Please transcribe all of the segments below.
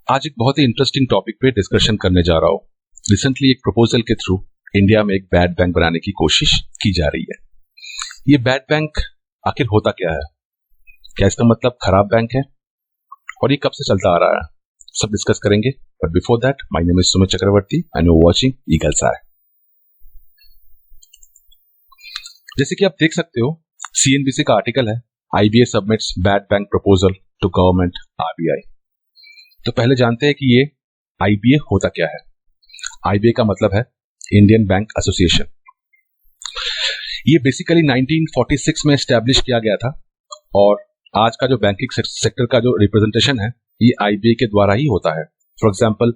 आज एक बहुत ही इंटरेस्टिंग टॉपिक पे डिस्कशन करने जा रहा हूँ। रिसेंटली एक प्रपोजल के थ्रू इंडिया में एक बैड बैंक बनाने की कोशिश की जा रही है। ये बैड बैंक आखिर होता क्या है? क्या इसका मतलब खराब बैंक है? और ये कब से चलता आ रहा है? सब डिस्कस करेंगे। But before that, my name is Sumit Chakraborty and you are watching Eagle's Eye. जैसे कि आप देख सकते हो, सीएनबीसी का आर्टिकल है, IBA submits bad bank proposal to government RBI. तो पहले जानते हैं कि ये आईबीए होता क्या है। आईबीए का मतलब है इंडियन बैंक एसोसिएशन। ये बेसिकली 1946 में एस्टैब्लिश किया गया था और आज का जो बैंकिंग सेक्टर का जो रिप्रेजेंटेशन है ये आईबीए के द्वारा ही होता है। फॉर एग्जांपल,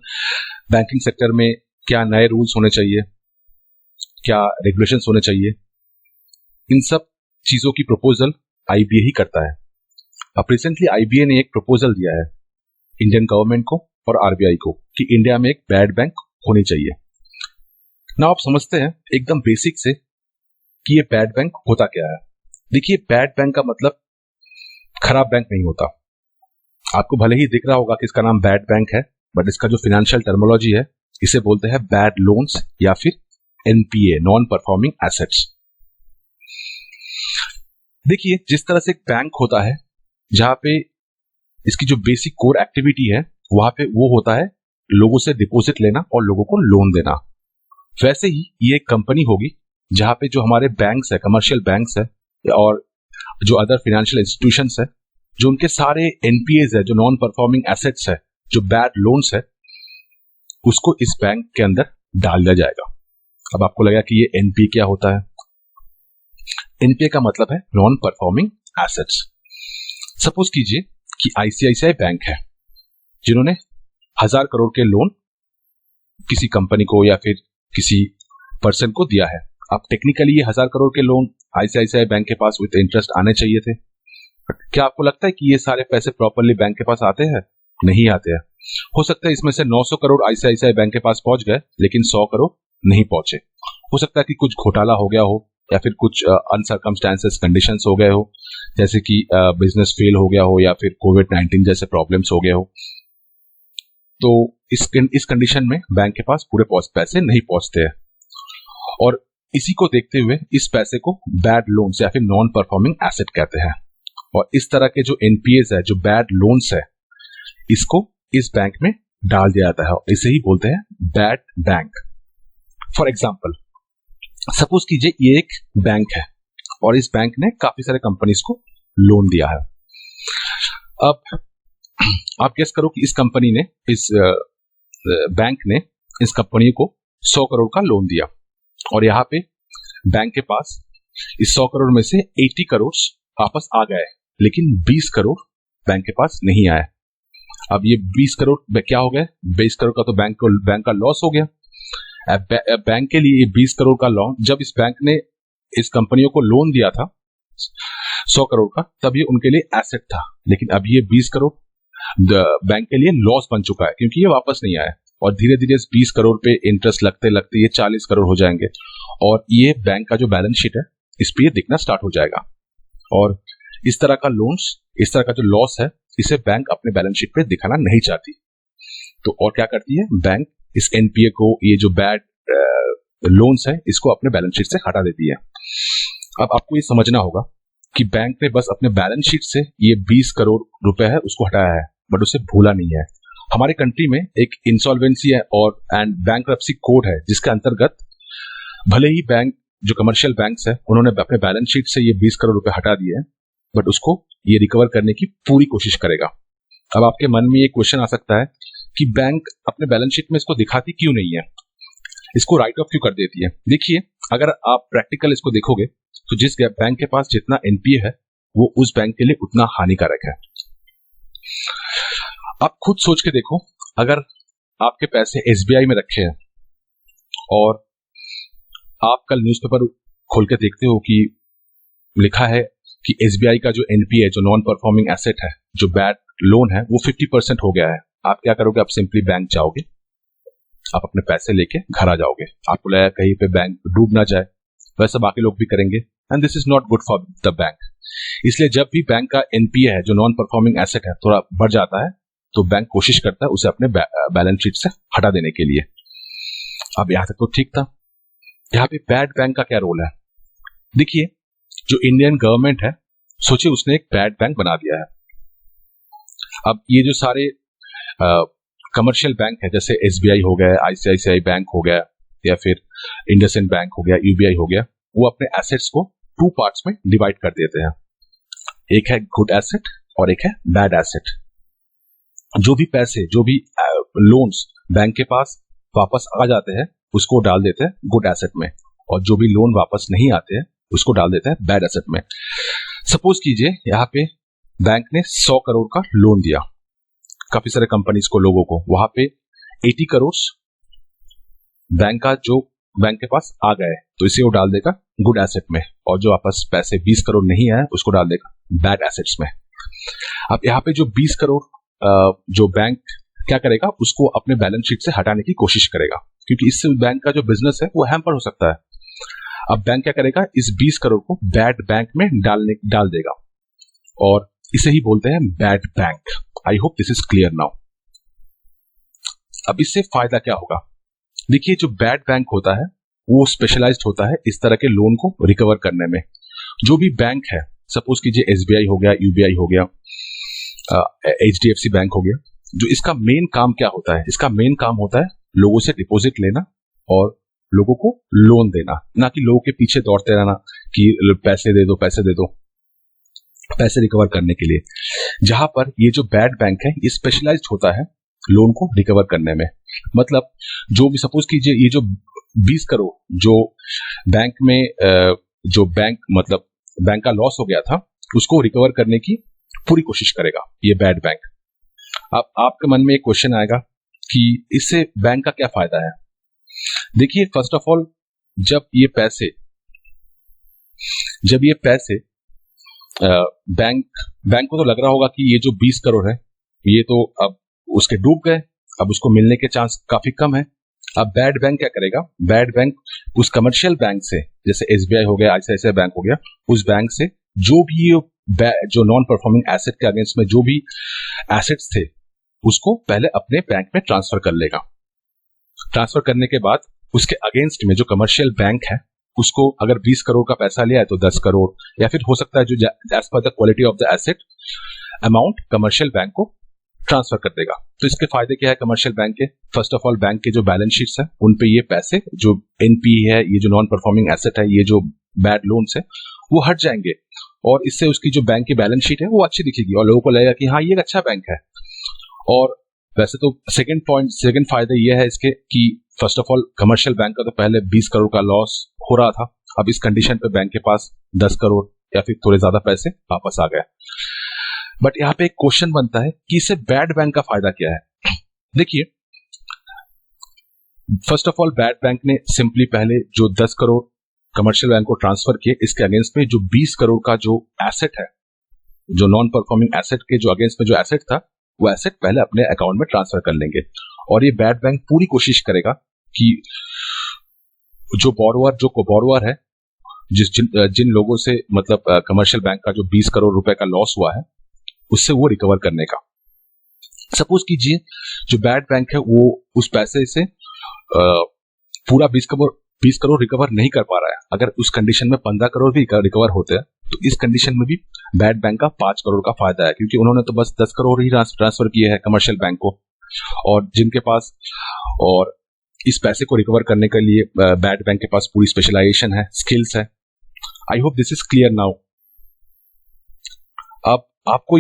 बैंकिंग सेक्टर में क्या नए रूल्स होने चाहिए, क्या रेगुलेशंस होने चाहिए, इन सब चीजों की प्रपोजल आईबीए ही करता है। अब रिसेंटली आईबीए ने एक प्रपोजल दिया है इंडियन गवर्नमेंट को और आरबीआई को कि इंडिया में एक बैड बैंक होनी चाहिए ना। आप समझते हैं एकदम बेसिक से कि ये बैड बैंक होता क्या है। देखिए, बैड बैंक का मतलब खराब बैंक नहीं होता। आपको भले ही दिख रहा होगा कि इसका नाम बैड बैंक है, बट इसका जो फाइनेंशियल टर्मिनोलॉजी है इसे बोलते हैं बैड लोन्स या फिर एनपीए, नॉन परफॉर्मिंग एसेट्स। देखिए, जिस तरह से एक बैंक होता है जहां पे इसकी जो बेसिक कोर एक्टिविटी है वहां पे वो होता है लोगों से डिपॉजिट लेना और लोगों को लोन देना, वैसे ही ये एक कंपनी होगी जहां पे जो हमारे बैंक्स है, कमर्शियल बैंक्स है और जो अदर फाइनेंशियल इंस्टीट्यूशंस है, जो उनके सारे एनपीएज है, जो नॉन परफॉर्मिंग एसेट्स है, जो बैड लोन्स है, उसको इस बैंक के अंदर डाल दिया जाएगा। अब आपको लगेगा कि ये एनपीए क्या होता है। एनपीए का मतलब है नॉन परफॉर्मिंग एसेट्स। सपोज कीजिए कि आईसीआईसीआई बैंक है जिन्होंने 1000 करोड़ के लोन किसी कंपनी को या फिर किसी पर्सन को दिया है। अब टेक्निकली ये 1000 करोड़ के लोन आईसीआईसीआई बैंक के पास विद इंटरेस्ट आने चाहिए थे। क्या आपको लगता है कि ये सारे पैसे प्रॉपरली बैंक के पास आते हैं? नहीं आते हैं। हो सकता है इसमें से 900 करोड़ आईसीआईसीआई बैंक के पास पहुंच गए लेकिन 100 करोड़ नहीं पहुंचे। हो सकता है कि कुछ घोटाला हो गया हो या फिर कुछ अनसर्कमस्टेंसेस कंडीशंस हो गए हो, जैसे कि बिजनेस फेल हो गया हो या फिर कोविड-19 जैसे प्रॉब्लम्स हो गए हो। तो इस कंडीशन में बैंक के पास पूरे पैसे नहीं पहुंचते हैं और इसी को देखते हुए इस पैसे को बैड लोन्स या फिर नॉन परफॉर्मिंग एसेट कहते हैं। और इस तरह के जो एनपीएस है, जो बैड लोन्स है, इसको इस बैंक में डाल दिया जाता है और इसे ही बोलते हैं bad bank. For example, suppose कीजिए ये एक बैंक है और इस बैंक ने काफी सारे कंपनीज को लोन दिया है। अब आप गेस करो कि इस कंपनी ने, इस बैंक ने इस कंपनी को 100 करोड़ का लोन दिया और यहाँ पे बैंक के पास इस 100 करोड़ में से 80 करोड़ वापस आ गए लेकिन 20 करोड़ बैंक के पास नहीं आए। अब ये 20 करोड़ क्या हो गए? 20 करोड़ का तो बैंक का लॉस हो गया। बैंक के लिए 20 करोड़ का लोन, जब इस बैंक ने इस कंपनियों को लोन दिया था 100 करोड़ का, तब ये उनके लिए एसेट था, लेकिन अब ये 20 करोड़ बैंक के लिए लॉस बन चुका है क्योंकि ये वापस नहीं आया और धीरे धीरे इस 20 करोड़ पे इंटरेस्ट लगते लगते ये 40 करोड़ हो जाएंगे और ये बैंक का जो बैलेंस शीट है इस पे ये दिखना स्टार्ट हो जाएगा। और इस तरह का लोन्स, इस तरह का जो लॉस है, इसे बैंक अपने बैलेंस शीट पे दिखाना नहीं चाहती। तो और क्या करती है बैंक? इस एनपीए को, ये जो बैड लोन्स है, इसको अपने बैलेंस शीट से हटा देती है। अब आपको ये समझना होगा कि बैंक ने बस अपने बैलेंस शीट से ये 20 करोड़ रुपए है उसको हटाया है, बट उसे भूला नहीं है। हमारे कंट्री में एक इंसॉल्वेंसी है और एंड बैंक्रप्सी कोड है जिसके अंतर्गत भले ही बैंक, जो कमर्शियल बैंक्स है, उन्होंने अपने बैलेंस शीट से ये 20 करोड़ रुपए हटा दिए हैं, बट उसको ये रिकवर करने की पूरी कोशिश करेगा। अब आपके मन में ये क्वेश्चन आ सकता है कि बैंक अपने बैलेंस शीट में इसको दिखाती क्यों नहीं है, इसको राइट ऑफ क्यों कर देती है? देखिए, अगर आप प्रैक्टिकल इसको देखोगे तो जिस बैंक के पास जितना एनपीए है वो उस बैंक के लिए उतना हानिकारक है। आप खुद सोच के देखो, अगर आपके पैसे एसबीआई में रखे हैं और आप कल न्यूज़पेपर खोल के देखते हो कि लिखा है कि एसबीआई का जो एनपीए, जो नॉन परफॉर्मिंग एसेट है, जो बैड लोन है, वो 50% हो गया है। आप क्या करोगे? आप सिंपली बैंक जाओगे, आप अपने पैसे लेके घर आ जाओगे। आपको लगेगा कहीं पे बैंक डूब ना जाए, वैसा बाकी लोग भी करेंगे and this is not good for the bank. इसलिए जब भी बैंक का एनपीए है, जो नॉन परफॉर्मिंग एसेट है, थोड़ा बढ़ जाता है तो बैंक कोशिश करता है उसे अपने बैलेंस शीट से हटा देने के लिए। अब यहां तक तो ठीक था। यहाँ पे बैड बैंक का क्या रोल है? देखिए, जो इंडियन गवर्नमेंट है, सोचिए उसने एक बैड बैंक बना दिया है। अब ये जो सारे कमर्शियल बैंक है, जैसे एसबीआई हो गया, आईसीआईसीआई बैंक हो गया, या फिर इंडसइंड बैंक हो गया, यूबीआई हो गया, वो अपने एसेट्स को 2 पार्ट्स में डिवाइड कर देते हैं। एक है गुड एसेट और एक है बैड एसेट। जो भी पैसे, जो भी लोन्स बैंक के पास वापस आ जाते हैं उसको डाल देते हैं गुड एसेट में, और जो भी लोन वापस नहीं आते हैं उसको डाल देते हैं बैड एसेट में। सपोज कीजिए यहाँ पे बैंक ने 100 करोड़ का लोन दिया काफी सारे कंपनीज को, लोगों को। वहां पे 80 करोड़ बैंक के पास आ गए, तो इसे वो डाल देगा गुड एसेट में, और जो वापस पैसे 20 करोड़ नहीं आए उसको डाल देगा बैड एसेट्स में। अब यहाँ पे जो 20 करोड़ जो बैंक क्या करेगा, उसको अपने बैलेंस शीट से हटाने की कोशिश करेगा, क्योंकि इससे बैंक का जो बिजनेस है वो हैम्पर हो सकता है। अब बैंक क्या करेगा, इस 20 करोड़ को बैड बैंक में डाल देगा, और इसे ही बोलते हैं bad bank. I hope this is clear now. अब इससे फायदा क्या होगा? देखिए, जो बैड बैंक होता है वो स्पेशलाइज्ड होता है इस तरह के लोन को रिकवर करने में। जो भी बैंक है, सपोज कीजिए एसबीआई हो गया, यूबीआई हो गया, एचडीएफसी बैंक हो गया, जो इसका मेन काम क्या होता है? इसका मेन काम होता है लोगों से डिपॉजिट लेना और लोगों को लोन देना, ना कि लोगों के पीछे दौड़ते रहना कि पैसे दे दो, पैसे दे दो, पैसे रिकवर करने के लिए। जहां पर ये जो बैड बैंक है ये स्पेशलाइज्ड होता है लोन को रिकवर करने में। मतलब जो भी, सपोज कीजिए ये जो 20 करोड़ जो बैंक में जो बैंक का लॉस हो गया था, उसको रिकवर करने की पूरी कोशिश करेगा ये बैड बैंक। अब आपके मन में एक क्वेश्चन आएगा कि इससे बैंक का क्या फायदा है? देखिए, फर्स्ट ऑफ ऑल, जब ये पैसे बैंक को तो लग रहा होगा कि ये जो 20 करोड़ है ये तो अब उसके डूब गए, अब उसको मिलने के चांस काफी कम है। अब बैड बैंक क्या करेगा? बैड बैंक उस कमर्शियल बैंक से, जैसे एसबीआई हो गया, आईसीआईसीआई बैंक हो गया, उस बैंक से जो भी जो नॉन परफॉर्मिंग एसेट के अगेंस्ट में जो भी एसेट्स थे उसको पहले अपने बैंक में ट्रांसफर कर लेगा। ट्रांसफर करने के बाद उसके अगेंस्ट में जो कमर्शियल बैंक है उसको अगर 20 करोड़ का पैसा लिया है तो 10 करोड़, या फिर हो सकता है जो as per the quality of the asset amount commercial bank को ट्रांसफर कर देगा। तो इसके फायदे क्या है कमर्शियल बैंक के? फर्स्ट ऑफ ऑल, बैंक के जो बैलेंस शीट्स है उन पे ये पैसे, जो एनपीए है, ये जो नॉन परफॉर्मिंग एसेट है, ये जो बैड लोन्स है, वो हट जाएंगे, और इससे उसकी जो बैंक की बैलेंस शीट है वो अच्छी दिखेगी और लोगों को लगेगा कि हाँ, ये एक अच्छा बैंक है। और वैसे तो सेकंड फायदा ये है इसके कि first of all, commercial bank का तो पहले 20 करोड़ का लॉस हो रहा था, अब इस कंडीशन पे बैंक के पास 10 करोड़ या फिर थोड़े ज्यादा पैसे वापस आ गए। बट यहाँ पे एक क्वेश्चन बनता है कि इससे बैड बैंक का फायदा क्या है? देखिए, first of all, bad bank ने सिंपली पहले जो 10 करोड़ कमर्शियल बैंक को ट्रांसफर किए, इसके अगेंस्ट में जो 20 करोड़ का जो एसेट है, जो नॉन परफॉर्मिंग एसेट के जो अगेंस्ट में जो एसेट था, वो एसेट पहले अपने अकाउंट में ट्रांसफर कर लेंगे। और ये बैड बैंक पूरी कोशिश करेगा कि जो बोरोवर है, जिन लोगों से कमर्शियल बैंक का जो 20 करोड़ रुपए का लॉस हुआ है उससे वो रिकवर करने का। सपोज कीजिए जो बैड बैंक है वो उस पैसे से पूरा 20 करोड़ रिकवर नहीं कर पा रहा है। अगर उस कंडीशन में 15 करोड़ भी रिकवर होते हैं तो इस कंडीशन में भी बैड बैंक का 5 करोड़ का फायदा है, क्योंकि उन्होंने तो बस 10 करोड़ ही ट्रांसफर किए हैं कमर्शियल बैंक को, और जिनके पास, और इस पैसे को रिकवर करने के लिए बैड बैंक के पास पूरी स्पेशलाइजेशन है, स्किल्स है। I hope this is clear now. अब आपको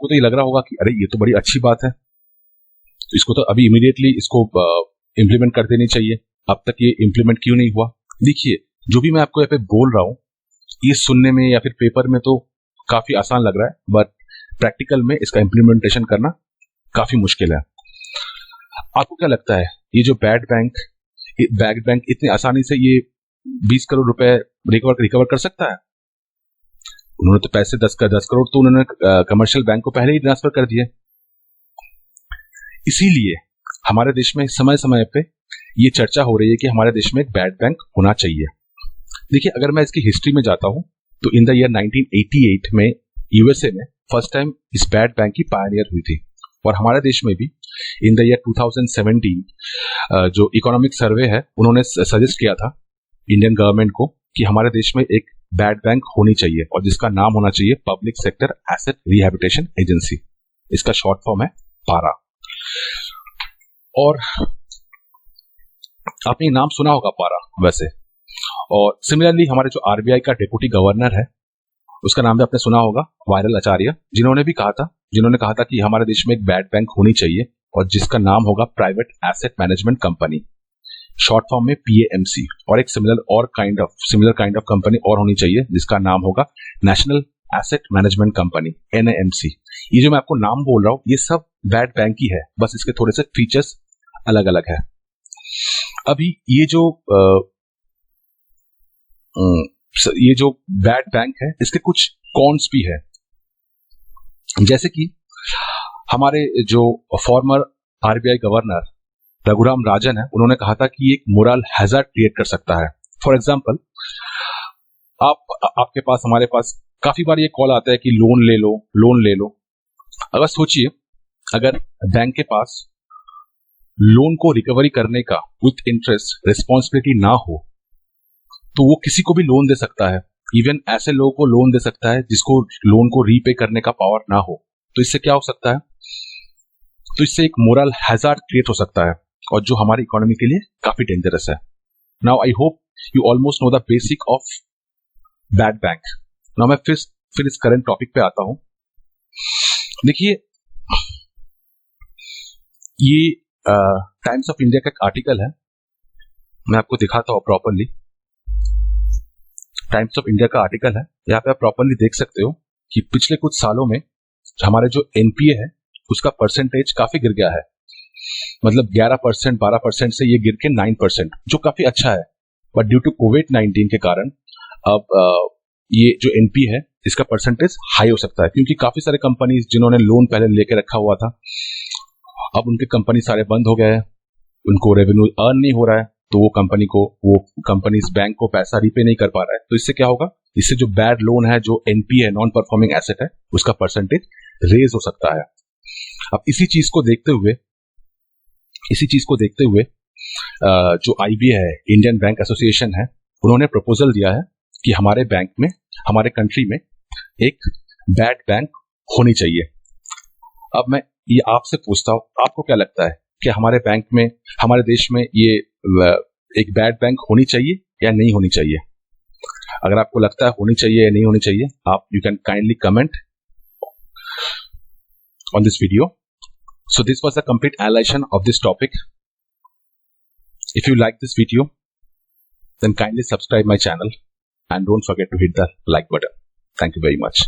तो ये लग रहा होगा कि अरे ये तो बड़ी अच्छी बात है, इसको तो अभी इमीडिएटली इसको इम्प्लीमेंट कर देनी चाहिए, अब तक ये इम्प्लीमेंट क्यों नहीं हुआ? देखिए, जो भी मैं आपको यहाँ पे बोल रहा हूँ ये सुनने में या फिर पेपर में तो काफी आसान लग रहा है, बट प्रैक्टिकल में इसका इम्प्लीमेंटेशन करना काफी मुश्किल है। आपको क्या लगता है ये जो बैड बैंक इतनी आसानी से ये 20 करोड़ रुपए रिकवर कर सकता है? उन्होंने तो पैसे 10 करोड़ तो उन्होंने कमर्शियल बैंक को पहले ही ट्रांसफर कर दिए। इसीलिए हमारे देश में समय समय पे ये चर्चा हो रही है कि हमारे देश में एक बैड बैंक होना चाहिए। देखिए, अगर मैं इसकी हिस्ट्री में जाता हूं तो इन द ईयर 1988 में यूएसए में फर्स्ट टाइम इस बैड बैंक की पायनियर हुई थी, और हमारे देश में भी इन द ईयर 2017 जो इकोनॉमिक सर्वे है उन्होंने सजेस्ट किया था इंडियन गवर्नमेंट को कि हमारे देश में एक बैड बैंक होनी चाहिए और जिसका नाम होना चाहिए public sector asset rehabilitation agency. इसका शॉर्ट फॉर्म है पारा। और आपने नाम सुना होगा पारा वैसे। और सिमिलरली हमारे जो आरबीआई का डिप्टी गवर्नर है उसका नाम भी आपने सुना होगा, वायरल आचार्य, जिन्होंने कहा था कि हमारे देश में एक बैड बैंक होनी चाहिए और जिसका नाम होगा private asset management company, short form में पीएएमसी। और एक सिमिलर काइंड ऑफ कंपनी और होनी चाहिए जिसका नाम होगा नेशनल एसेट मैनेजमेंट कंपनी, एनएएमसी। ये जो मैं आपको नाम बोल रहा हूं ये सब बैड बैंक ही है, बस इसके थोड़े से फीचर्स अलग अलग है। अभी ये जो बैड बैंक है इसके कुछ कॉन्स भी है, जैसे कि हमारे जो farmer RBI governor Raghuram Rajan है उन्होंने कहा था कि एक मोरल हैजर्ड क्रिएट कर सकता है। फॉर एग्जांपल आपके पास, हमारे पास काफी बार ये कॉल आता है कि लोन ले लो। अगर सोचिए अगर बैंक के पास लोन को रिकवरी करने का विथ इंटरेस्ट रिस्पॉन्सिबिलिटी ना हो तो वो किसी को भी लोन दे सकता है, इवन ऐसे लोगों को लोन दे सकता है जिसको लोन को रीपे करने का पावर ना हो। तो इससे क्या हो सकता है, तो इससे एक मोरल हैजर्ड क्रिएट हो सकता है और जो हमारी इकोनॉमी के लिए काफी डेंजरस है। Now I hope you almost know the basic of bad bank. Now मैं फिर इस करंट टॉपिक पे आता हूं। देखिए ये टाइम्स ऑफ इंडिया का एक आर्टिकल है, मैं आपको दिखाता हूं प्रॉपरली। टाइम्स ऑफ इंडिया का आर्टिकल है, यहाँ पे आप प्रॉपरली देख सकते हो कि पिछले कुछ सालों में हमारे जो एनपीए है उसका परसेंटेज काफी गिर गया है। मतलब 11%, 12% से ये गिर के 9%, जो काफी अच्छा है। बट ड्यू टू कोविड-19 के कारण अब ये जो एनपी है इसका परसेंटेज हाई हो सकता है, क्योंकि काफी सारे कंपनीज जिन्होंने लोन पहले लेके रखा हुआ था अब उनके कंपनी सारे बंद हो गए हैं, उनको रेवेन्यू अर्न नहीं हो रहा है, तो वो कंपनीज बैंक को पैसा रीपे नहीं कर पा रहा है। तो इससे क्या होगा, इससे जो बैड लोन है, जो एनपी है, नॉन परफॉर्मिंग एसेट है, उसका परसेंटेज रेज हो सकता है। अब इसी चीज को देखते हुए जो आईबीए है, इंडियन बैंक एसोसिएशन है, उन्होंने प्रपोजल दिया है कि हमारे बैंक में, हमारे कंट्री में एक बैड बैंक होनी चाहिए। अब मैं ये आपसे पूछता हूं, आपको क्या लगता है कि हमारे बैंक में, हमारे देश में ये एक बैड बैंक होनी चाहिए या नहीं होनी चाहिए? अगर आपको लगता है होनी चाहिए या नहीं होनी चाहिए, आप you can kindly comment on this video. So this was a complete analysis of this topic. If you like this video, then kindly subscribe my channel and don't forget to hit the like button. Thank you very much.